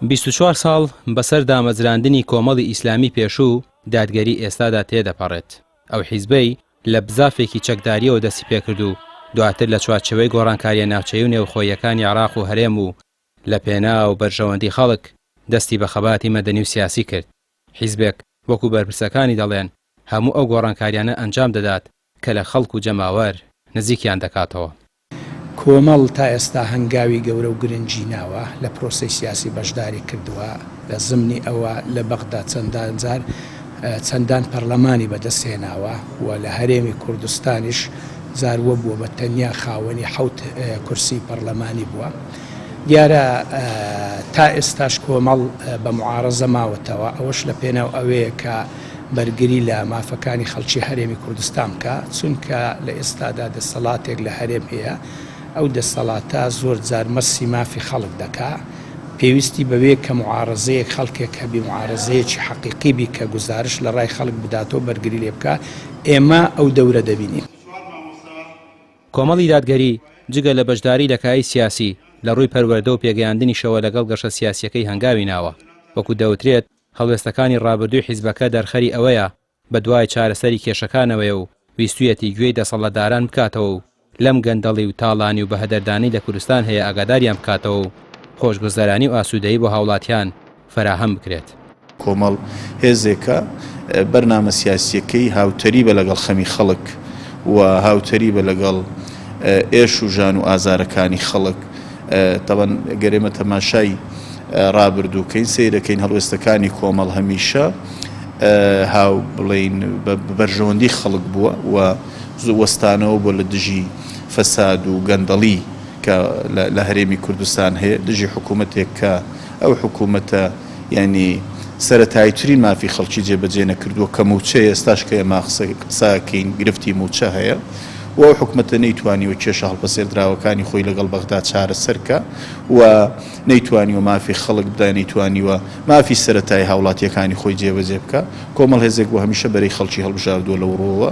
24 ساڵ بەسەر دامەزراندنی کۆمەڵی ئیسلامی پێشوو دادگەری ئێستادا تێدەپەڕێت. ئەو حیزبەی لە بزافێکی چەکداریەوە دەستی پێکرد و دواتر لە چوارچەوەی گۆڕانکاریە ناوچەی و نێوخۆیەکانی عێراق و هەرێم و لە پێنا و بەرژەوەندی خەڵک دەستی بە خەباتی مەدەنی و سیاسی کرد. حیزبێک وەکو بەرپرسەکانی دەڵێن هەموو ئەو گۆڕانکاریانە ئەنجام دەدات کە لە خەڵک و جەماوەر نزیکیان دەکاتەوە. کۆمەڵ تا ئێستا هەنگاوی گەورە و گرنگی ناوە لە پرۆسەی سیاسی بەشداری کردووە. لە زمنی ئەوە لە بەغدا چەندان پەرلەمانی بەدەستهێناوە و لە هەرێمی کوردستانیش زاروە بووە بە تەنیا خاوەنی 7 کورسی پەرلەمانی بووە. دیارە تا ئێستاش کۆمەڵ بە معارەزە ماوەتەوە. ئەوەش لە پێناو ئەوەیە کە بەرگری لە مافەکانی خەڵکی هەرێمی کوردستان بکە، چونکە لە ئێستادا دەسەڵاتێک لە هەرێم هەیە. ئەو دەسەڵاتە زۆر جار مەسی مافی خەڵک دەکا. پێویستی بەوێ کە معارەزەیەک خەڵکێک هەبی معارەزەیەکی حەقیقی بی کە گزارش لە ڕای خەڵک بداتەوە بەرگری لێ بکە، ئێمە ئەو دەورە دەبینیم. کۆمەڵی دادگەری جگە لە بەشداری لە کای سیاسی لە ڕووی پەروەردە و پێگەیاندنیشەوە لەگەڵ گەشە سیاسیەکەی هەنگاوی ناوە. وەکو دەوترێت هەڵوێستەکانی ڕابردووی حیزبەکە دەرخەری ئەوەیە بە دوای چارەسەری کێشەکانەوەیە و ویستویەتی گوێی دەسەڵەتداران بکاتەوە و لەم گەندەڵی و تاڵانی و بە هەدەردانی لە کوردستان هەیە ئاگاداریان بکاتەوە و خۆشگوزەرانی و ئاسوودەیی بۆ هاوڵاتیان فراهەم بکرێت. کۆمەڵ هێزێکە بەرنامە سیاسیەکەی هاوتەری بە لەگەڵ خەمی خەڵک و هاوتەری بە لەگەڵ ئێش و ژان و ئازارەکانی خەڵک. تەوەن گەرێمە تەماشای ڕابردووکەین سەیرەکەین هەڵوێستەکانی کۆمەڵ هەمیشە هاو بڵین بەرژەوەندی خەڵک بووە و وەستانەوە بۆ لە دژی فەساد و گەندەڵی کە لە هەرێمی کوردستان هەیە، دژی حکوومەتێک کە ئەو حکوومەتە ینی سەرەتاییترین مافی خەڵکی جێبەجێ نەکردووە کە موچەیە. ئێستاش کە ئێمە قساکەین گرفتی موچە هەیە و ئەو حکوومەتە نەیتوانی و کێشە هەڵبەسێردراوەکانی خۆی لەگەڵ بەغدا چارەسەرکە و نەیتوانی و مافی خەڵک بدا، نەیتوانی و مافی سەرەتایی هاوڵاتیەکانی خۆی جێبەجێ بکە. کۆمەڵ هێزێک بۆ هەمیشە بەرەی خەڵکی هەڵبژاردووە لەو ڕۆوە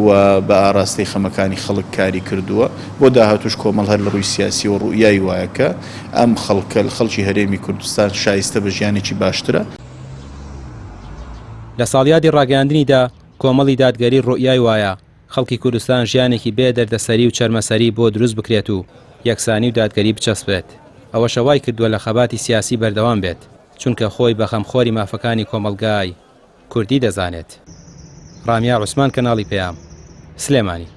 و بە ئاراستەی خەمەکانی خەڵک کاری کردووە. بۆ داهاتوش کۆمەڵ هەر لە ڕووی سیاسی و ڕوئیایی وایە کە ئەم خەڵکی هەرێمی کوردستان شایستە بە ژیانێکی باشترە. لە ساڵیادی ڕاگەیاندنیدا کۆمەڵی دادگەری ڕوئیای وایە خەڵکی کوردستان ژیانێکی بێ دەردەسەری و چەرمەسەری بۆ دروست بکرێت و یەکسانی و دادگەری بچەسبێت. ئەوە شەوای کردووە لە خەباتی سیاسی بەردەوام بێت، چونکە خۆی بە خەمخۆری مافەکانی کۆمەلگای کوردی دەزانێت. ڕامیا عوسمان، کەناڵی پەیام، سلێمانی.